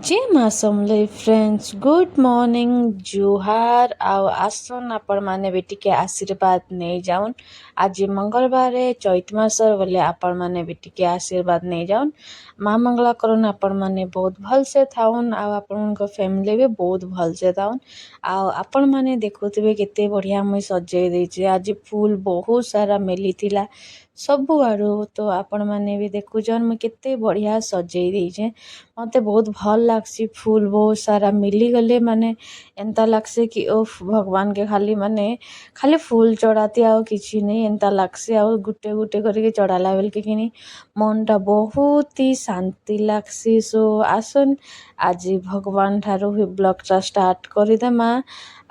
जे ମାସମଲେଇ friends good morning ଜୁହାର ଆଉ ଆସନ୍ ଆପଣ ମାନେ ବି ଟିକେ ଆଶୀର୍ବାଦ ନେଇଯାଉନ୍। ଆଜି ମଙ୍ଗଳବାର ଚୈତ ମାସର ବୋଲେ ଆପଣ ମାନେ ବି ଟିକେ ଆଶୀର୍ବାଦ ନେଇଯାଉନ୍। ମା ମଙ୍ଗଳା କରନ୍ ଆପଣ ମାନେ ବହୁତ ଭଲସେ ଥାଉନ୍ ଆଉ ଆପଣଙ୍କ ଫ୍ୟାମିଲି ବି ବହୁତ ଭଲସେ ଥାଉନ୍। ଆଉ ଆପଣ ମାନେ ଦେଖୁଥିବେ କେତେ ବଢ଼ିଆ ମୁଇଁ ସଜେଇ ଦେଇଛି। ଆଜି ଫୁଲ ବହୁତ ସାରା ମେଲିଥିଲା ସବୁଆଡ଼ୁ, ତ ଆପଣ ମାନେ ବି ଦେଖୁଛନ୍ ମୁଇଁ କେତେ ବଢ଼ିଆ ସଜେଇ ଦେଇଛେ। ମତେ ବହୁତ ଭଲ ଲାଗ୍ସି ଫୁଲ ବହୁତ ସାରା ମିଲିଗଲେ ମାନେ ଏନ୍ତା ଲାଗ୍ସି କି ଓଫ୍ ଭଗବାନକେ ଖାଲି ଫୁଲ ଚଢ଼ାତି ଆଉ କିଛି ନେଇ ଏନ୍ତା ଲାଗ୍ସି। ଆଉ ଗୁଟେ ଗୁଟେ କରିକି ଚଢ଼ାଲା ବେଲକେ କିନି ମନଟା ବହୁତ ହି ଶାନ୍ତି ଲାଗ୍ସି। ସୋ ଆସନ୍ ଆଜି ଭଗବାନ ଠାରୁ ହିଁ ବ୍ଲଗ୍ଟା ଷ୍ଟାର୍ଟ କରିଦେମା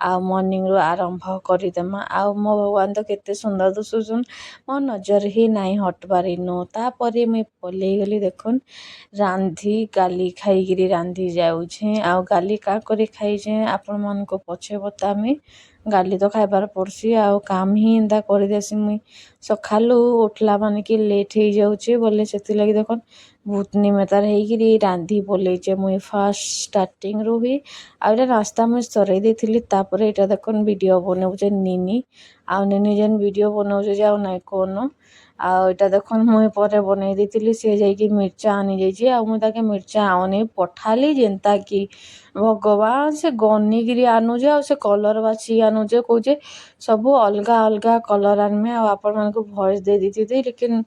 ଆଉ ମର୍ଣ୍ଣିଂରୁ ଆରମ୍ଭ କରିଦେମା। ଆଉ ମୋ ଭଗବାନ ତ କେତେ ସୁନ୍ଦର ଦିଶୁଛନ୍, ମୋ ନଜର ହିଁ ନାଇଁ ହଟବାର ଇନୁ। ତାପରେ ମୁଇଁ ପଲେଇ ଗଲି ଦେଖୁନ୍ ରାନ୍ଧି ଗାଲି ଖାଇକିରି ରାନ୍ଧି ଯାଉଛେ। ଆଉ ଗାଲି କା କରି ଖାଇଛେ ଆପଣମାନଙ୍କୁ ପଛେ ବତାମି। ଗାଲି ତ ଖାଇବାର ପଡ଼୍ସି ଆଉ କାମ ହିଁ ଏନ୍ତା କରିଦେସି ମୁଇଁ। ସକାଳୁ ଉଠଲା ମାନେ କି ଲେଟ୍ ହେଇଯାଉଛି ବୋଲେ ସେଥିଲାଗି ଦେଖୁନ୍ ବହୁତ ନିମେତାର ହେଇକିରି ରାନ୍ଧି ପଲେଇଛେ ମୁଇଁ ଫାର୍ଷ୍ଟ ଷ୍ଟାର୍ଟିଂରୁ ହିଁ। ଆଉ ଏଇଟା ରାସ୍ତା ମୁଇଁ ସରେଇ ଦେଇଥିଲି। ତାପରେ ଏଇଟା ଦେଖୁନ୍ ଭିଡ଼ିଓ ବନଉଛେ ନିନି। ଆଉ ନିନି ଯେନ୍ ଭିଡ଼ିଓ ବନଉଛେ ଯେ ଆଉ ନାଇଁ କହୁନ। ଆଉ ଏଇଟା ଦେଖୁନ୍ ମୁଇଁ ପରେ ବନେଇ ଦେଇଥିଲି, ସିଏ ଯାଇକି ମିର୍ଚା ଆନି ଯାଇଛେ ଆଉ ମୁଇଁ ତାକେ ମିର୍ଚା ଆଉନି ପଠାଲି ଯେନ୍ତା କି ଭଗବାନ ସେ ଗନିକିରି ଆନୁଛେ ଆଉ ସେ କଲର୍ ବାଛି ଆନୁଛେ, କହୁଛେ ସବୁ ଅଲଗା ଅଲଗା କଲର୍ ଆନମେ ଆଉ ଆପଣମାନଙ୍କୁ ଭଏସ୍ ଦେଇ ଦେଇଥିଲି। ଲେକିନ୍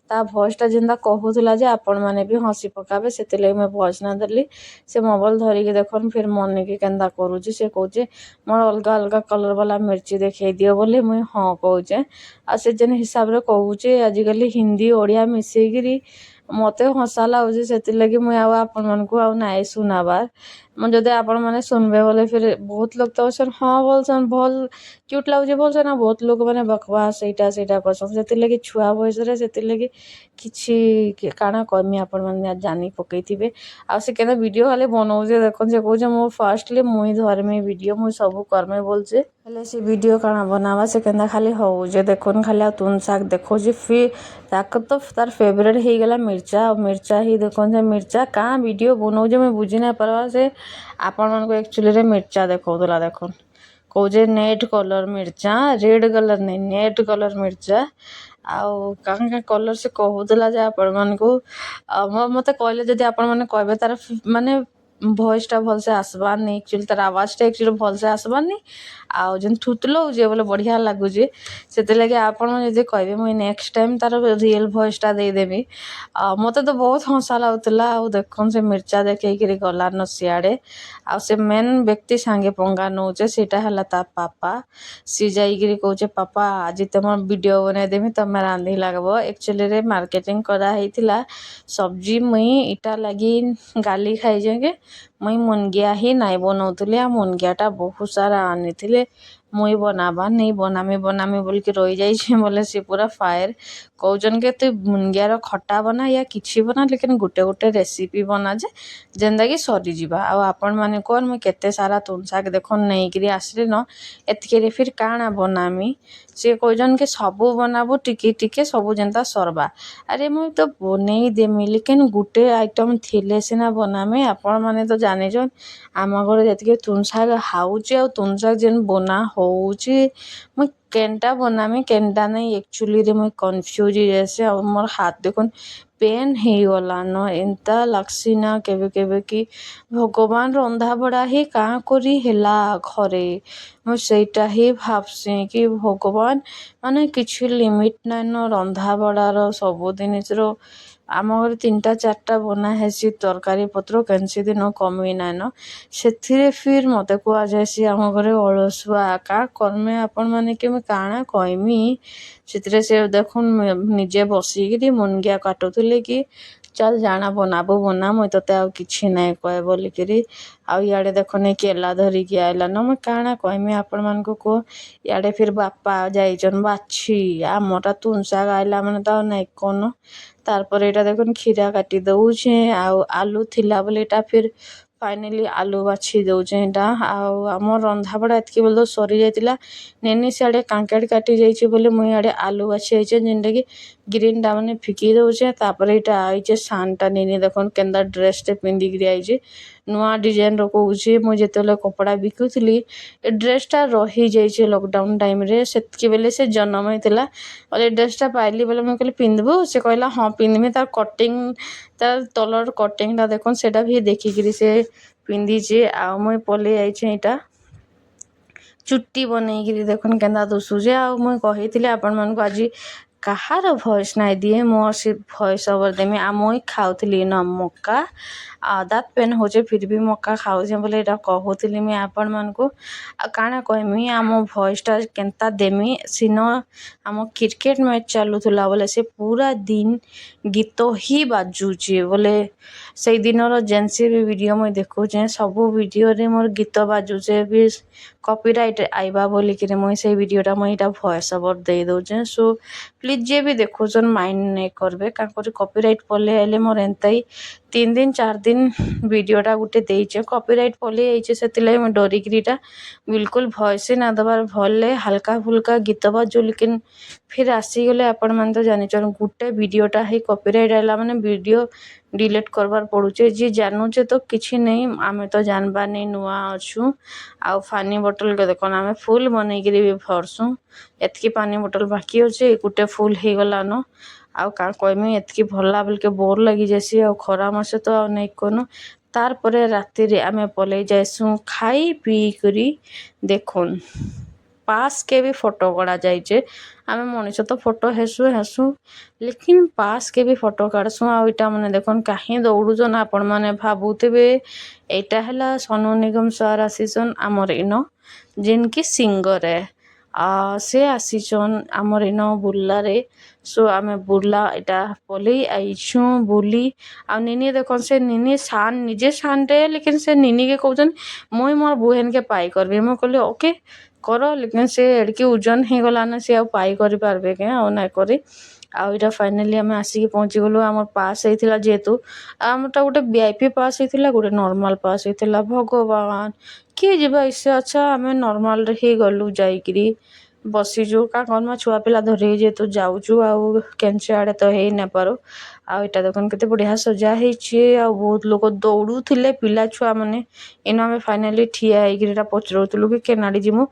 ତା ଭଏସ୍ଟା ଯେନ୍ତା କହୁଥିଲା ଯେ ଆପଣମାନେ ବି ହସି ପକାବେ, ସେଥିଲାଗି ମୁଇଁ ଭଏସ୍ ନା ଦେଲି। ସେ ମୋବାଇଲ୍ ଧରିକି ଦେଖୁନ୍ ଫିର୍ ମନିକି କେନ୍ତା କରୁଛି। ସେ କହୁଛେ ମୋର ଅଲଗା ଅଲଗା କଲର୍ ବାଲା ମିର୍ଚି ଦେଖେଇ ଦିଅ ବୋଲି ମୁଇଁ ହଁ କହୁଛେ। ଆଉ ସେ ଯେନ୍ ହିସାବରେ କହୁଛେ ଆଜିକାଲି ହିନ୍ଦୀ ଓଡ଼ିଆ ମିଶେଇକିରି ମତେ ହସା ଲାଗୁଛି, ସେଥିଲାଗି ମୁଇଁ ଆଉ ଆପଣମାନଙ୍କୁ ଆଉ ନାଇଁ ଶୁନାବାର। ମୁଁ ଯଦି ଆପଣମାନେ ଶୁନବେ ବୋଲେ ଫିର୍ ବହୁତ ଲୋକ ତ ଅଛନ୍ ହଁ ବୋଲସନ୍ ଭଲ୍ କ୍ୟୁଟ୍ ଲାଗୁଛି ବୋଲସନ୍, ଆଉ ବହୁତ ଲୋକମାନେ ବକବାସ୍ ସେଇଟା କରସନ୍। ସେଥିଲାଗି ଛୁଆ ବୟସରେ ସେଥିଲାଗି କିଛି କାଣା କର୍ମି ଆପଣମାନେ ଜାନି ପକେଇଥିବେ। ଆଉ ସେ କେନ୍ତା ଭିଡ଼ିଓ ଖାଲି ବନଉଛେ ଦେଖୁନ୍। ସେ କହୁଛେ ମୁଁ ଫାର୍ଷ୍ଟଲି ମୁଇଁ ଧରମି ଭିଡ଼ିଓ, ମୁଇଁ ସବୁ କର୍ମି ବୋଲଛେ। ହେଲେ ସେ ଭିଡ଼ିଓ କାଣା ବନାବା ସେ କେନ୍ତା ଖାଲି ହଉଛେ ଦେଖୁନ୍। ଖାଲି ଆଉ ତୁନ୍ ଶାଗ ଦେଖଉଛେ। ତାକୁ ତ ତାର ଫେଭରେଟ୍ ହେଇଗଲା ମିର୍ଚା। ଆଉ ମିର୍ଚା ହିଁ ଦେଖୁନ୍ ସେ ମିର୍ଚା କାଁ ଭିଡ଼ିଓ ବନଉଛେ ମୁଇଁ ବୁଝି ନାଇଁ ପାରବା। ସେ ଆପଣମାନଙ୍କୁ ଆକ୍ଚୁଆଲିରେ ମିର୍ଚା ଦେଖଉଥିଲା ଦେଖୁନ୍। କହୁଛେ ନେଟ୍ କଲର୍ ମିର୍ଚା, ରେଡ୍ କଲର୍ ନାଇଁ ନେଟ୍ କଲର୍ ମିର୍ଚା। ଆଉ କାଁ କାଁ କଲର୍ ସେ କହୁଥିଲା ଯେ ଆପଣମାନଙ୍କୁ ମତେ କହିଲେ ଯଦି ଆପଣମାନେ କହିବେ ତାର ମାନେ ଭଏସ୍ଟା ଭଲସେ ଆସବାରନି, ଆକ୍ଚୁଆଲି ତାର ଆୱାଜଟା ଆକ୍ଚୁଆଲି ଭଲସେ ଆସବାରନି। ଆଉ ଯେନ୍ ଥୁତଲଉଛେ ବୋଲେ ବଢ଼ିଆ ଲାଗୁଛେ। ସେଥିଲାଗି ଆପଣ ଯଦି କହିବେ ମୁଇଁ ନେକ୍ସଟ ଟାଇମ୍ ତାର ରିଏଲ୍ ଭଏସ୍ଟା ଦେଇଦେବି। ଆଉ ମତେ ତ ବହୁତ ହସା ଲାଗୁଥିଲା। ଆଉ ଦେଖୁନ୍ ସେ ମିର୍ଚା ଦେଖେଇକିରି ଗଲାନ ସିଆଡ଼େ। ଆଉ ସେ ମେନ୍ ବ୍ୟକ୍ତି ସାଙ୍ଗେ ପଙ୍ଗା ନଉଛେ ସେଇଟା ହେଲା ତା ପାପା। ସିଏ ଯାଇକିରି କହୁଛେ ପାପା ଆଜି ତମର ଭିଡ଼ିଓ ବନେଇଦେମି ତମେ ରାନ୍ଧି ଲାଗବ। ଆକ୍ଚୁଆଲିରେ ମାର୍କେଟିଂ କରାହେଇଥିଲା ସବ୍ଜି, ମୁଇଁ ଇଟା ଲାଗି ଗାଲି ଖାଇଛେ କି ମୁଇଁ ମୁନଗିଆ ହିଁ ନାଇଁ ବନଉଥିଲି। ଆଉ ମୁନଗିଆଟା ବହୁତ ସାରା ଆନିଥିଲେ। ମୁଇଁ ବନାମି ବୋଲିକି ରହିଯାଇଛି ବୋଲେ ସେ ପୁରା ଫାୟାର କହୁଛନ୍ କି ତୁଇ ମୁନଗିଆର ଖଟା ବନା ୟା କିଛି ବନା, ଲେକିନ୍ ଗୋଟେ ରେସିପି ବନା ଯେ ଯେନ୍ତାକି ସରିଯିବା। ଆଉ ଆପଣମାନେ କହନ୍ ମୁଇଁ କେତେ ସାରା ତୁନ୍ ଶାଗ ଦେଖୁନ୍ ନେଇକିରି ଆସିଲି ନ ଏତ୍କିରେ ଫିର୍ କାଣା ବନାମି। ସିଏ କହୁଛନ୍ କି ସବୁ ବନାବୁ ଟିକେ ଟିକେ ସବୁ ଯେନ୍ତା ସରବା। ଆରେ ମୁଇଁ ତ ବନେଇ ଦେମି ଲେକିନ୍ ଗୁଟେ ଆଇଟମ୍ ଥିଲେ ସିନା ବନାମି। ଆପଣମାନେ ତ ଜାନିଛନ୍ ଆମ ଘରେ ଯେତିକି ତୁନ୍ ଶାଗ ହାଉଛେ ଆଉ ତୁନ୍ ଶାଗ ଯେନ୍ ବନା ହଉଛି ମୁଇଁ କେନ୍ଟା ବନାମି କେନ୍ଟା ନାଇଁ ଆକ୍ଚୁଆଲିରେ ମୁଇଁ କନଫ୍ୟୁଜ୍ ହେଇଯାଏସି। ଆଉ ମୋର୍ ହାତ ଦେଖୁନ୍ ପେନ୍ ହେଇଗଲାନ। ଏନ୍ତା ଲାଗ୍ସି ନା କେବେ କେବେ କି ଭଗବାନ ରନ୍ଧା ବଢ଼ା ହିଁ କାଁ କରି ହେଲା ଘରେ। ମୁଁ ସେଇଟା ହିଁ ଭାବସିଁ କି ଭଗବାନ ମାନେ କିଛି ଲିମିଟ୍ ନାଇଁନ ରନ୍ଧା ବଢ଼ାର ସବୁ ଜିନିଷର। ଆମ ଘରେ 3ଟା 4ଟା ବନା ହେସି ତରକାରୀ ପତ୍ର, କେନ୍ସି ଦିନ କମି ନାଇଁନ। ସେଥିରେ ଫିର୍ ମତେ କୁହାଯାଏସି ଆମ ଘରେ ଅଳସୁଆ। କାଁ କର୍ମି ଆପଣମାନେ କି ମୁଇଁ କାଣା କହମି। ସେଥିରେ ସେ ଦେଖୁନ୍ ନିଜେ ବସିକିରି ମୁନଗିଆ କାଟୁଥିଲେ କି ଚାଲ୍ ଜାଣା ବନାବୁ ବନା, ମୁଇଁ ତତେ ଆଉ କିଛି ନାଇଁ କହେ ବୋଲିକିରି। ଆଉ ଇଆଡ଼େ ଦେଖୁନ୍ ଏ କେଲା ଧରିକି ଆଇଲାନ। ମୁଇଁ କାଣା କହମି ଆପଣମାନଙ୍କୁ କୁହ। ଇଆଡ଼େ ଫିର୍ ବାପା ଯାଇଛନ୍ ବାଛି। ଆମରଟା ତୁନ୍ ଶାଗ ଆଇଲା ମାନେ ତ ଆଉ ନାଇଁ କନ। ତାପରେ ଏଇଟା ଦେଖୁନ୍ କ୍ଷୀରା କାଟି ଦଉଛେ। ଆଉ ଆଲୁ ଥିଲା ବୋଲି ଏଇଟା ଫିର୍ ଫାଇନାଲି ଆଲୁ ବାଛି ଦଉଛେ ଏଇଟା। ଆଉ ଆମର ରନ୍ଧାବଢ଼ା ଏତ୍କି ବେଲେ ତ ସରି ଯାଇଥିଲା। ନେନି ସିଆଡ଼େ କାଙ୍କେଡ଼ କାଟି ଯାଇଛି ବୋଲି ମୁଇଁ ଇଆଡ଼େ ଆଲୁ ବାଛି ଆଇଛେ ଯେନ୍ଟାକି ଗ୍ରୀନ୍ଟା ମାନେ ଫିକି ଦେଉଛେ। ତାପରେ ଏଇଟା ଆଇଛେ ସାନ୍ଟା ନିନି ଦେଖୁନ୍ କେନ୍ତା ଡ୍ରେସ୍ଟେ ପିନ୍ଧିକିରି ଆଇଛେ। ନୂଆ ଡିଜାଇନ୍ର କହୁଛେ। ମୁଁ ଯେତେବେଳେ କପଡ଼ା ବିକୁଥିଲି ଏ ଡ୍ରେସ୍ଟା ରହିଯାଇଛେ ଲକଡାଉନ୍ ଟାଇମ୍ରେ। ସେତ୍କି ବେଲେ ସେ ଜନ୍ମ ହେଇଥିଲା। ଏ ଡ୍ରେସ୍ଟା ପାଇଲି ବେଲେ ମୁଇଁ କହିଲି ପିନ୍ଧବୁ? ସେ କହିଲା ହଁ ପିନ୍ଧମି। ତାର କଟିଂ ତାର ତଲର କଟିଂଟା ଦେଖୁନ୍ ସେଇଟା ବି ଦେଖିକିରି ସେ ପିନ୍ଧିଛେ। ଆଉ ମୁଇଁ ପଲେଇ ଆଇଛେ ଏଇଟା ଚୁଟି ବନେଇକିରି ଦେଖୁନ୍ କେନ୍ତା ଦୁଶୁଛେ। ଆଉ ମୁଇଁ କହିଥିଲି ଆପଣମାନଙ୍କୁ ଆଜି କାହାର ଭଏସ୍ ନାଇଁ ଦିଏ, ମୋର ସେ ଭଏସ୍ ଓଭର୍ ଦେମି। ଆଉ ମୁଇଁ ଖାଉଥିଲି ନ ମକା, ଦାঁତ୍ ପେନ୍ ହଉଛେ ଫିର୍ ବି ମକା ଖାଉଛେଁ ବୋଲି ଏଇଟା କହୁଥିଲି ମୁଇଁ ଆପଣମାନଙ୍କୁ। ଆଉ କାଣା କହିମି ଆମ ଭଏସ୍ଟା କେନ୍ତା ଦେମି ସିନ ଆମ କ୍ରିକେଟ୍ ମ୍ୟାଚ୍ ଚାଲୁଥିଲା ବୋଲେ ସେ ପୁରା ଦିନ୍ ଗୀତ ହିଁ ବାଜୁଛେ ବୋଲେ ସେଇ ଦିନର ଯେନ୍ସି ବି ଭିଡ଼ିଓ ମୁଇଁ ଦେଖୁଛେଁ ସବୁ ଭିଡ଼ିଓରେ ମୋର୍ ଗୀତ ବାଜୁଛେ ବି କପିରାଇଟ୍ ଆଇବା ବୋଲିକିରି ମୁଇଁ ସେଇ ଭିଡ଼ିଓଟା ମୁଇଁ ଇଟା ଭଏସ୍ ଓଭର୍ ଦେଇ ଦଉଛେଁ। ସୋ ପ୍ଲିଜ୍ ଯିଏ ବି ଦେଖୁଛନ୍ ମାଇଣ୍ଡ ନାଇଁ କରବେ, କାଁ କରି କପିରାଇଟ୍ ପଲେଇ ଆଇଲେ ମୋର୍ ଏନ୍ତା ହି 3 ଦିନ୍ 4 ଦିନ୍ ଭିଡ଼ିଓଟା ଗୁଟେ ଦେଇଛେ କପିରାଇଟ୍ ପଲେଇ ଆଇଛେ। ସେଥିଲାଗି ମୁଇଁ ଡରିକିରି ଇଟା ବିଲକୁଲ୍ ଭଏସ୍ ହି ନା ଦେବାର୍ ଭଲେ ହାଲକା ଫୁଲକା ଗୀତ ବାଜୁ ଲେକିନ୍ ଫିର୍ ଆସିଗଲେ ଆପଣମାନେ ତ ଜାନିଛନ୍ ଗୁଟେ ଭିଡ଼ିଓଟା ହେଇ କପିରାଇଟ୍ ଆଇଲା ମାନେ ଭିଡ଼ିଓ ଡିଲିଟ୍ କରବାର୍ ପଡ଼ୁଛେ। ଯିଏ ଜାନୁଛେ ତ କିଛି ନାଇଁ, ଆମେ ତ ଜାନବାର୍ ନାଇଁ ନୂଆ ଅଛୁଁ। ଆଉ ପାନି ବୋଟଲ୍ କେ ଦେଖୁନ୍ ଆମେ ଫୁଲ୍ ବନେଇକିରି ବି ଭରସୁଁ। ଏତ୍କି ପାନି ବୋଟଲ୍ ବାକି ଅଛେ, ଗୁଟେ ଫୁଲ୍ ହେଇଗଲାନ। ଆଉ କାଁ କହିମି ଏତ୍କି ଭରଲା ବେଲକେ ବୋର୍ ଲାଗି ଯାଏସି। ଆଉ ଖରା ମାସେ ତ ଆଉ ନାଇଁ କନୁ। ତାର୍ ପରେ ରାତିରେ ଆମେ ପଲେଇ ଯାଏସୁଁ ଖାଇ ପିଇ କରି ଦେଖୁନ୍ ପାସ୍ କେ ବି ଫଟୋ କଢା ଯାଇଛେ। ଆମେ ମଣିଷ ତ ଫଟୋ ହେସୁ ଲେକିନ୍ ପାସ୍ କେ ବି ଫଟୋ କାଢ଼ସୁଁ। ଆଉ ଇଟା ମାନେ ଦେଖୁନ୍ କାହିଁ ଦୌଡ଼ୁଛନ୍ ଆପଣମାନେ ଭାବୁଥିବେ ଏଇଟା ହେଲା ସୋନୁ ନିଗମ ସାର୍ ଆସିଛନ୍ ଆମର୍ ଇନ ଯେନ୍କି ସିଙ୍ଗର୍ ଏ। ସେ ଆସିଛନ୍ ଆମର୍ ଇନ ବୁର୍ଲାରେ। ସୋ ଆମେ ବୁର୍ଲା ଇଟା ପଲେଇ ଆଇଛୁଁ ବୁଲି। ଆଉ ନିନି ଦେଖୁନ୍ ସେ ନିନି ସାନ୍ ନିଜେ ସାନ୍ଟେ ଲେକିନ୍ ସେ ନିନିକେ କହୁଛନ୍ ମୁଇଁ ମୋର୍ ବୁହେନ୍ କେ ପାଇ କରବି। ମୁଁ କହିଲି ଓକେ କର, ଲେକିନ୍ ସେ ଏଡିକି ଓଜନ୍ ହେଇଗଲାନ ସେ ଆଉ ପାଇ କରି ପାରବେ କେଁ ଆଉ ନାଇଁ କରି। ଆଉ ଇଟା ଫାଇନାଲି ଆମେ ଆସିକି ପହଞ୍ଚି ଗଲୁ। ଆମର୍ ପାସ୍ ହେଇଥିଲା ଯେହେତୁ ଆମରଟା ଗୋଟେ VIP ପାସ୍ ହେଇଥିଲା, ଗୋଟେ ନର୍ମାଲ୍ ପାସ୍ ହେଇଥିଲା। ଭଗବାନ୍ କିଏ ଯିବା ଇସା ଅଛା ଆମେ ନର୍ମାଲ୍ରେ ହିଁ ଗଲୁ ଯାଇକିରି ବସିଚୁ। କାଁ କର୍ମା ଛୁଆ ପିଲା ଧରିକି ଯେହେତୁ ଯାଉଚୁ ଆଉ କେନ୍ସି ଆଡ଼େ ତ ହେଇ ନାଇଁ ପାରୁ। ଆଉ ଇଟା ଦେଖୁନ୍ କେତେ ବଢ଼ିଆ ସଜା ହେଇଛେ। ଆଉ ବହୁତ୍ ଲୋକ ଦୌଡୁଥିଲେ ପିଲା ଛୁଆମାନେ। ଇନ ଆମେ ଫାଇନାଲି ଠିଆ ହେଇକିରି ଇଟା ପଚରଉଥିଲୁ କି କେନ୍ ଆଡ଼େ ଯିମୁ।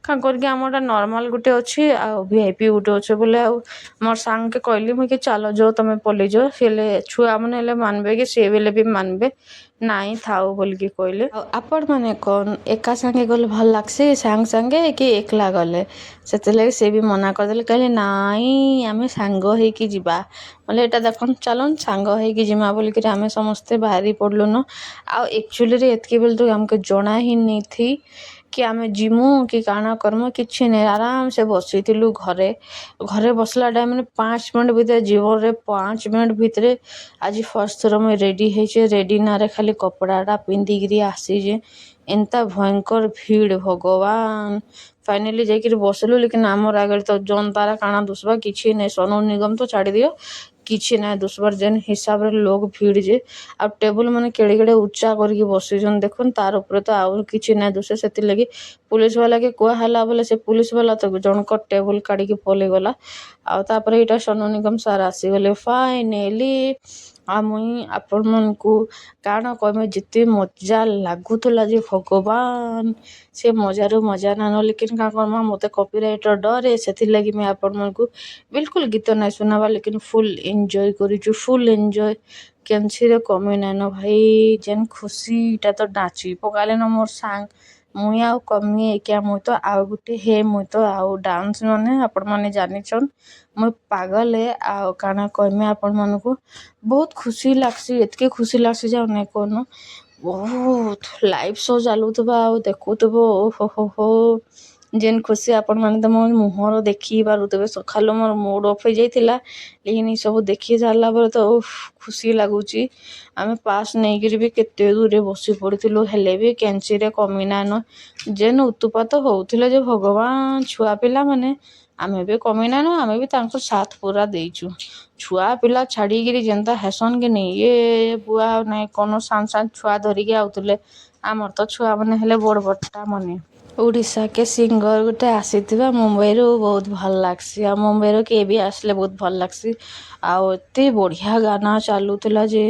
କାଁ କରିକି ଆମରଟା ନର୍ମାଲ୍ ଗୁଟେ ଅଛି ଆଉ VIP ଗୁଟେ ଅଛେ ବୋଲେ। ଆଉ ମୋର୍ ସାଙ୍ଗକେ କହିଲି ମୁଇଁ କି ଚାଲ ଯୋ ତମେ ପଲେଇ ଯାଅ। ହେଲେ ଛୁଆମାନେ ହେଲେ ମାନବେ କି ସେ ବେଲେ ବି ମାନବେ ନାଇଁ ଥାଉ ବୋଲିକି କହିଲେ। ଆଉ ଆପଣମାନେ କନ୍ ଏକା ସାଙ୍ଗେ ଗଲେ ଭଲ୍ ଲାଗ୍ସି ସାଙ୍ଗ୍ ସାଙ୍ଗେ କି ଏକଲା ଗଲେ? ସେଥିଲାଗି ସେ ବି ମନା କରିଦେଲେ, କହିଲେ ନାଇଁ ଆମେ ସାଙ୍ଗ ହେଇକି ଯିବା। ବୋଲେ ଏଇଟା ଦେଖୁନ୍ ଚାଲୁନ୍ ସାଙ୍ଗ ହେଇକି ଯିମା ବୋଲିକିରି ଆମେ ସମସ୍ତେ ବାହାରି ପଡ଼ଲୁନ। ଆଉ ଏକ୍ଚୁଅଲିରେ ଏତ୍କି ବେଲେ ତ ଆମକେ ଜଣା ହିଁ ନେଇଥି କି ଆମେ ଯିମୁ କି କାଣା କର୍ମୁ କିଛି ନାଇଁ। ଆରାମସେ ବସିଥିଲୁ ଘରେ। ଘରେ ବସିଲା ଟାଇମ୍ରେ 5 ମିନିଟ୍ ଭିତରେ ଜୀବନରେ 5 ମିନିଟ୍ ଭିତରେ ଆଜି ଫର୍ଷ୍ଟ ଥର ମୁଇଁ ରେଡ଼ି ହେଇଛେ। ରେଡ଼ି ନାଁରେ ଖାଲି କପଡ଼ାଟା ପିନ୍ଧିକିରି ଆସିଛେ। ଏନ୍ତା ଭୟଙ୍କର ଭିଡ଼୍ ଭଗବାନ୍। ଫାଇନାଲି ଯାଇକିରି ବସିଲୁ ଲେକିନ୍ ଆମର୍ ଆଗରେ ତ ଜନତାରା କାଣା ଦୁସ୍ବା କିଛି ନାଇଁ। ସୋନୁ ନିଗମ ତ ଛାଡ଼ି ଦିଅ କିଛି ନାଇଁ ଦୁସ୍ବାର୍। ଯେନ୍ ହିସାବରେ ଲୋକ୍ ଭିଡ଼୍ ଯେ ଆଉ ଟେବୁଲ୍ ମାନେ କେଡ଼େ କେଡ଼େ ଉଚ୍ଚା କରିକି ବସିଛନ୍ ଦେଖୁନ୍। ତାର୍ ଉପରେ ତ ଆଉ କିଛି ନାଇଁ ଦୁସେ। ସେଥିର୍ଲାଗି ପୁଲିସ୍ ବାଲାକେ କୁହା ହେଲା ବୋଲେ ସେ ପୁଲିସ୍ ବାଲା ତ ଜଣକର୍ ଟେବୁଲ୍ କାଢ଼ିକି ପଲେଇ ଗଲା। ଆଉ ତାପରେ ଇଟା ସୋନୁ ନିଗମ ସାର୍ ଆସିଗଲେ ଫାଇନାଲି। ଆଉ ମୁଇଁ ଆପଣମାନଙ୍କୁ କାଣା କହିମି ଯେତେ ମଜା ଲାଗୁଥିଲା ଯେ ଭଗବାନ୍ ସେ ମଜାରୁ ମଜା ନାନ। ଲେକିନ୍ କାଁ କର୍ମା ମତେ କପିରାଇଟ୍ର ଡରେ। ସେଥିର୍ଲାଗି ମୁଇଁ ଆପଣମାନଙ୍କୁ ବିଲକୁଲ୍ ଗୀତ ନାଇଁ ଶୁନାବାର୍ ଲେକିନ୍ ଫୁଲ୍ ଏନ୍ଜୟ କରିଚୁ ଫୁଲ୍ ଏନ୍ଜୟ କେନ୍ସିରେ କମି ନାଇଁନ ଭାଇ। ଯେନ୍ ଖୁସି ଇଟା ତ ନାଚି ପକାଲେନ ମୋର୍ ସାଙ୍ଗ। ମୁଇଁ ଆଉ କମି ଏକିଆ ମୁଇଁ ତ ଆଉ ଗୁଟେ ହେ ମୁଇଁ ତ ଆଉ ଡାନ୍ସ ମାନେ ଆପଣମାନେ ଜାନିଛନ୍ ମୁଇଁ ପାଗଲ୍ ଏ। ଆଉ କାଣା କହିମି ଆପଣମାନଙ୍କୁ ବହୁତ୍ ଖୁସି ଲାଗ୍ସି। ଏତ୍କି ଖୁସି ଲାଗ୍ସି ଯେ ଆଉ ନାଇଁ କହନ। ବହୁତ୍ ଲାଇଭ୍ ସୋ ଚାଲୁଥିବା ଆଉ ଦେଖୁଥିବ ଓହୋ ହୋ ଯେନ୍ ଖୁସି ଆପଣମାନେ ତ ମୋ ମୁହଁର ଦେଖି ପାରୁଥିବେ। ସଖାଲୁ ମୋର୍ ମୁଡ଼୍ ଅଫ୍ ହେଇଯାଇଥିଲା ଲେକିନ୍ ଇ ସବୁ ଦେଖି ସାରିଲା ପରେ ତ ଓଫ୍ ଖୁସି ଲାଗୁଚି। ଆମେ ପାସ୍ ନେଇକିରି ବି କେତେ ଦୂରେ ବସି ପଡ଼ିଥିଲୁ ହେଲେ ବି କେନ୍ସିରେ କମି ନାଇଁନ। ଯେନ୍ ଉତୁପାତ ହଉଥିଲେ ଯେ ଭଗବାନ୍ ଛୁଆ ପିଲାମାନେ ଆମେ ବି କମି ନାଇଁନ। ଆମେ ବି ତାଙ୍କୁ ସାଥ୍ ପୁରା ଦେଇଚୁ। ଛୁଆ ପିଲା ଛାଡ଼ିକିରି ଯେନ୍ତା ହେସନ୍ କି ନାଇଁ ଏ ବୁଆ ନାଇଁ କନ ସାନ୍ ସାନ୍ ଛୁଆ ଧରିକି ଆଉଥିଲେ। ଆମର୍ ତ ଛୁଆମାନେ ହେଲେ ବଡ଼୍ ବଡ଼୍ଟା ମନେ। ଓଡ଼ିଶା के सिंगर गोटे आसीथिबा मुंबईରୁ ବହୁତ ଭଲ ଲାଗ୍ସି ଆଉ ମୁମ୍ବାଇରୁ କିଏ ବି ଆସିଲେ ବହୁତ ଭଲ ଲାଗ୍ସି ଆଉ ଏତେ ବଢ଼ିଆ ଗାନା ଚାଲୁଥିଲା ଯେ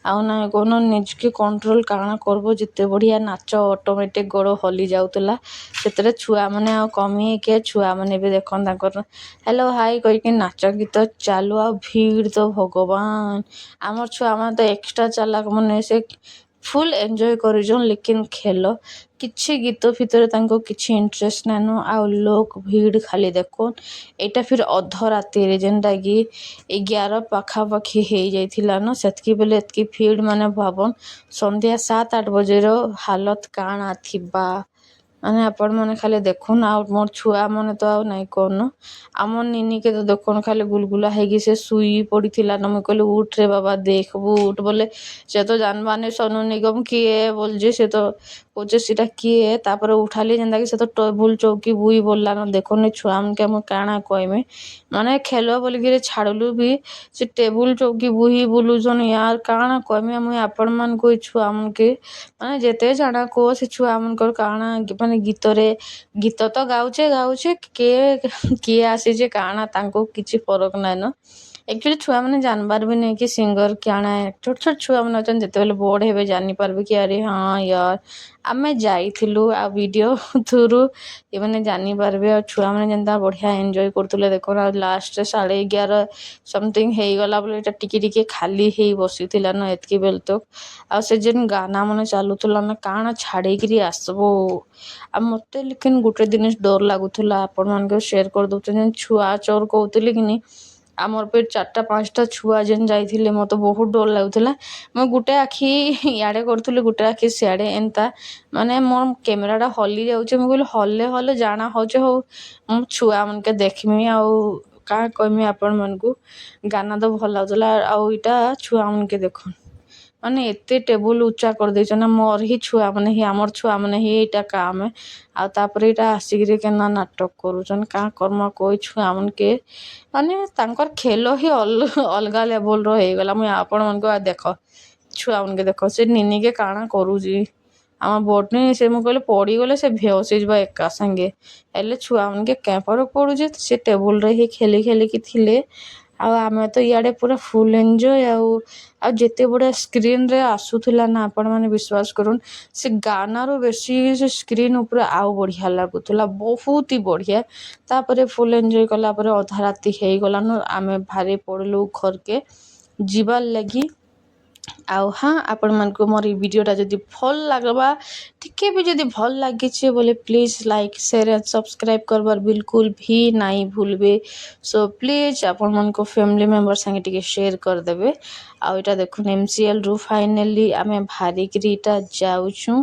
ଆଉ ନା କ'ଣ ନିଜକେ କଣ୍ଟ୍ରୋଲ କାଣା କରବ ଯେତେ ବଢ଼ିଆ ନାଚ ଅଟୋମେଟିକ୍ ଗୋଡ଼ ହଲି ଯାଉଥିଲା ସେଥିରେ ଛୁଆମାନେ ଆଉ କମି ହେଇକି ଛୁଆମାନେ ବି ଦେଖନ୍ ତାଙ୍କର ହ୍ୟାଲୋ ହାଇ କହିକି ନାଚ ଗୀତ ଚାଲୁ ଆଉ ଭିଡ଼ ତ ଭଗବାନ ଆମର ଛୁଆମାନେ ତ ଏକ୍ସଟ୍ରା ଚାଲାକ ମାନେ ସେ ଫୁଲ୍ ଏନ୍ଜୟ କରିଛନ୍ ଲେକିନ୍ ଖେଲ କିଛି ଗୀତ ଭିତରେ ତାଙ୍କୁ କିଛି ଇଣ୍ଟରେଷ୍ଟ ନାଇଁନ ଆଉ ଲୋକ ଭିଡ଼ ଖାଲି ଦେଖୁନ୍ ଏଇଟା ଫିର୍ ଅଧ ରାତିରେ ଯେନ୍ଟାକି 11 ପାଖାପାଖି ହେଇଯାଇଥିଲା ନ ସେତ୍କି ବେଲେ ଏତ୍କି ଭିଡ଼ ମାନେ ଭାବନ୍ ସନ୍ଧ୍ୟା 7-8 ବଜେର ହାଲତ କାଣା ଥିବା ମାନେ ଆପଣମାନେ ଖାଲି ଦେଖୁନ୍ ଆଉ ମୋର୍ ଛୁଆମାନେ ତ ଆଉ ନାଇଁ କନ ଆମର୍ ନିନିକେ ତ ଦେଖୁନ୍ ଖାଲି ଗୁଲଗୁଲା ହେଇକି ସେ ଶୁଇ ପଡ଼ିଥିଲା ନ ମୁଇଁ କହିଲି ଉଠରେ ବାବା ଦେଖବୁ ଉଠ ବୋଲେ ସେ ତ ଜାନବାନି ସୋନୁ ନିଗମ କିଏ ବୋଲଛି ସେ ତ କହୁଛେ ସେଟା କିଏ ତାପରେ ଉଠାଲି ଯେନ୍ତାକି ସେ ତ ଟେବୁଲ ଚୌକି ବୁଇ ବୋଲଲାନ ଦେଖୁନି ଛୁଆମାନକେ ମୁଁ କାଣା କହିମି ମାନେ ଖେଲ ବୋଲିକିରି ଛାଡ଼ଲୁ ବି ସେ ଟେବୁଲ ଚୌକି ବୁହି ବୁଲୁଛନ୍ ୟାର କାଣା କହିମି ମୁଇଁ ଆପଣମାନଙ୍କୁ ଏ ଛୁଆମାନକେ ମାନେ ଯେତେ ଜାଣା କୁହ ସେ ଛୁଆମାନଙ୍କର କାଣା ମାନେ ଗୀତ ତ ଗାଉଛେ କିଏ ଆସିଛେ କାଣା ତାଙ୍କୁ କିଛି ଫରକ ନାଇଁନ ଆକ୍ଚୁଆଲି ଛୁଆମାନେ ଜାନବାର ବି ନାଇଁ କି ସିଙ୍ଗର କାଣା ଛୋଟ ଛୋଟ ଛୁଆମାନେ ଅଛନ୍ ଯେତେବେଲେ ବଡ଼ ହେବେ ଜାନିପାରବେ କି ଆରେ ହଁ ୟାର ଆମେ ଯାଇଥିଲୁ ଆଉ ଭିଡ଼ିଓ ଥ୍ରୁରୁ ଏମାନେ ଜାନିପାରିବେ ଆଉ ଛୁଆମାନେ ଯେନ୍ତା ବଢ଼ିଆ ଏନ୍ଜୟ କରୁଥିଲେ ଦେଖୁନ ଆଉ ଲାଷ୍ଟରେ 11:30 ସମଥିଙ୍ଗ ହେଇଗଲା ବୋଲେ ଏଇଟା ଟିକେ ଟିକେ ଖାଲି ହେଇ ବସିଥିଲା ନ ଏତ୍କି ବେଲେ ତ ଆଉ ସେ ଯେନ୍ ଗାନା ମାନେ ଚାଲୁଥିଲା ନା କାଣା ଛାଡ଼ିକିରି ଆସବୁ ଆଉ ମତେ ଲେକିନ୍ ଗୋଟେ ଜିନିଷ ଡର ଲାଗୁଥିଲା ଆପଣମାନଙ୍କୁ ସେୟାର କରିଦଉଛନ୍ତି ଯେନ୍ ଛୁଆ ଚୋର କହୁଥିଲି କି ନି ଆମର ଫିର୍ 4-5ଟା ଛୁଆ ଯେନ୍ ଯାଇଥିଲେ ମତେ ବହୁତ ଡର ଲାଗୁଥିଲା ମୁଁ ଗୋଟେ ଆଖି ଇଆଡ଼େ କରୁଥିଲି ଗୋଟେ ଆଖି ସିଆଡ଼େ ଏନ୍ତା ମାନେ ମୋର କ୍ୟାମେରାଟା ହଲି ଯାଉଛି ମୁଁ କହିଲି ହଲେ ଜାଣା ହଉଛେ ହଉ ମୁଁ ଛୁଆମାନକେ ଦେଖମି ଆଉ କାଣା କହିମି ଆପଣମାନଙ୍କୁ ଗାନା ତ ଭଲ ଲାଗୁଥିଲା ଆଉ ଇଟା ଛୁଆମାନକେ ଦେଖୁନ୍ ମାନେ ଏତେ ଟେବୁଲ ଉଚ୍ଚା କରିଦେଇଛ ନା ମୋର ହିଁ ଛୁଆମାନେ ହିଁ ଆମର ଛୁଆମାନେ ହିଁ ଏଇଟା କାମ ଆଉ ତାପରେ ଏଇଟା ଆସିକିରି କେନା ନାଟକ କରୁଛନ୍ କାଁ କର୍ମ କଇ ଛୁଆମାନକେ ମାନେ ତାଙ୍କର ଖେଲ ହିଁ ଅଲଗା ଲେଭେଲର ହେଇଗଲା ମୁଇଁ ଆପଣମାନଙ୍କୁ ଆଉ ଦେଖ ଛୁଆମାନକେ ଦେଖ ସେ ନିନିକେ କାଣା କରୁଛି ଆମ ବଟନି ସେ ମୁଁ କହିଲେ ପଡ଼ିଗଲେ ସେ ଭେଷ ହେଇଯିବ ଏକା ସାଙ୍ଗେ ହେଲେ ଛୁଆମାନକେ କେଁ ଫରକ ପଡ଼ୁଛେ ସେ ଟେବୁଲରେ ହିଁ ଖେଲିକି ଥିଲେ ଆଉ ଆମେ ତ ଇଆଡ଼େ ପୁରା ଫୁଲ୍ ଏନ୍ଜୟ ଆଉ ଯେତେ ବଢ଼ିଆ ସ୍କ୍ରିନ୍ରେ ଆସୁଥିଲା ନା ଆପଣମାନେ ବିଶ୍ୱାସ କରୁନ୍ ସେ ଗାନାରୁ ବେଶୀ ସେ ସ୍କ୍ରିନ୍ ଉପରେ ଆଉ ବଢ଼ିଆ ଲାଗୁଥିଲା ବହୁତ ହି ବଢ଼ିଆ ତାପରେ ଫୁଲ୍ ଏନ୍ଜୟ କଲା ପରେ ଅଧା ରାତି ହେଇଗଲାନ ଆମେ ବାହାରି ପଡ଼ିଲୁ ଘରକେ ଯିବାର୍ ଲାଗି ଆଉ ହଁ ଆପଣମାନଙ୍କୁ ମୋର ଏଇ ଭିଡ଼ିଓଟା ଯଦି ଭଲ ଲାଗ୍ବା ଟିକେ ବି ଯଦି ଭଲ ଲାଗିଛି ବୋଲେ please like share and subscribe କରବାର ବିଲକୁଲ ବି ନାଇଁ ଭୁଲବେ ସୋ ପ୍ଲିଜ୍ ଆପଣମାନଙ୍କ ଫ୍ୟାମିଲି ମେମ୍ବର ସାଙ୍ଗେ ଟିକେ ସେୟାର କରିଦେବେ ଆଉ ଏଇଟା ଦେଖୁନ୍ MCLରୁ ଫାଇନାଲି ଆମେ ବାହାରିକିରି ଏଇଟା ଯାଉଛୁଁ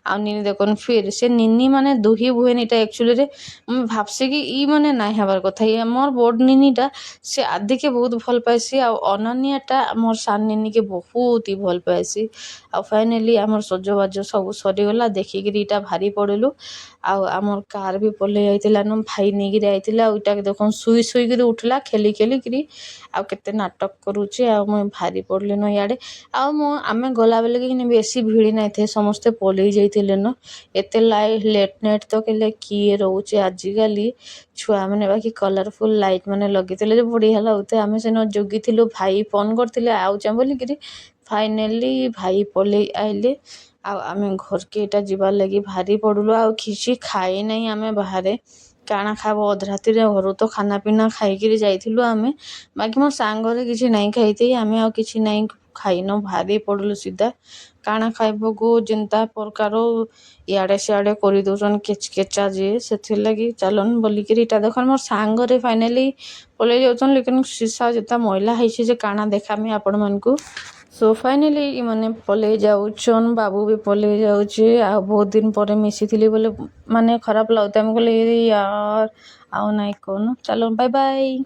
ଆଉ ନିନି ଦେଖୁନ୍ ଫିର୍ ସେ ନିନି ମାନେ ଦୁହି ବୁହେନି ଏଇଟା ଆକ୍ଚୁଆଲିରେ ମୁଁ ଭାବସି କି ଇ ମାନେ ନାଇଁ ହେବାର କଥା ଇ ମୋର ବଡ଼ ନିନିଟା ସେ ଆଦିକେ ବହୁତ ଭଲ ପାଏସି ଆଉ ଅନନ୍ୟାଟା ମୋର ସାନ ନିନିକେ ବହୁତ ହି ଭଲ ପାଏସି ଆଉ ଫାଇନାଲି ଆମର ସଜବାଜ ସବୁ ସରିଗଲା ଦେଖିକିରି ଇଟା ଭାରି ପଡ଼ିଲୁ ଆଉ ଆମର କାର ବି ପଲେଇ ଯାଇଥିଲା ନ ଭାଇ ନେଇକିରି ଯାଇଥିଲା ଆଉ ଇଟାକେ ଦେଖୁନ୍ ଶୁଇକିରି ଉଠିଲା ଖେଲିକିରି ଆଉ କେତେ ନାଟକ କରୁଛି ଆଉ ମୁଇଁ ଭାରି ପଡ଼ିଲି ନ ଇଆଡ଼େ ଆଉ ଆମେ ଗଲାବେଲେ କି ବେଶୀ ଭିଡ଼ ନାଇଁ ଥାଏ ସମସ୍ତେ ପଲେଇ ଯାଇଥିଲେ ନ ଏତେ ଲେଟ୍ ନାଇଟ୍ ତ କେଲେ କିଏ ରହୁଛେ ଆଜିକାଲି ଛୁଆମାନେ ବାକି କଲରଫୁଲ୍ ଲାଇଟ୍ ମାନେ ଲଗେଇଥିଲେ ଯେ ବଢ଼ିଆ ଲାଗୁଥାଏ ଆମେ ସେନ ଜଗିଥିଲୁ ଭାଇ ଫୋନ୍ କରିଥିଲେ ଆଉଚେଁ ବୋଲିକିରି ଫାଇନାଲି ଭାଇ ପଲେଇ ଆଇଲେ ଆଉ ଆମେ ଘରକେ ଏଇଟା ଯିବାର୍ ଲାଗି ଭାରି ପଡ଼ିଲୁ ଆଉ କିଛି ଖାଇ ନାହିଁ ଆମେ ବାହାରେ କାଣା ଖାଇବ ଅଧ ରାତିରେ ଘରୁ ତ ଖାନା ପିନା ଖାଇକିରି ଯାଇଥିଲୁ ଆମେ ବାକି ମୋ ସାଙ୍ଗରେ କିଛି ନାଇଁ ଖାଇଥି ଆମେ ଆଉ କିଛି ନାଇଁ ଖାଇନ ଭାରି ପଡ଼ିଲୁ ସିଧା କାଣା ଖାଇବ ଗୋ ଯେନ୍ତା ପ୍ରକାର ଇଆଡ଼େ ସିଆଡ଼େ କରିଦଉଛନ୍ କେଚା ଯେ ସେଥିର୍ଲାଗି ଚାଲନ୍ ବୋଲିକିରି ଇଟା ଦେଖନ୍ ମୋର୍ ସାଙ୍ଗରେ ଫାଇନାଲି ପଲେଇ ଯାଉଛନ୍ ଲେକିନ୍ ସିସା ଯେନ୍ତା ମଇଲା ହେଇଛି ଯେ କାଣା ଦେଖାମି ଆପଣମାନଙ୍କୁ ସୋ ଫାଇନାଲି ଇମାନେ ପଲେଇ ଯାଉଛନ୍ ବାବୁ ବି ପଲେଇ ଯାଉଛି ଆଉ ବହୁତ ଦିନ ପରେ ମିଶିଥିଲି ବୋଲେ ମାନେ ଖରାପ ଲାଗୁଥାଏ ମୁଁ କହିଲି ୟାର ଆଉ ନାଇଁ କହୁନ ଚାଲ ବାଇ ବାଇ।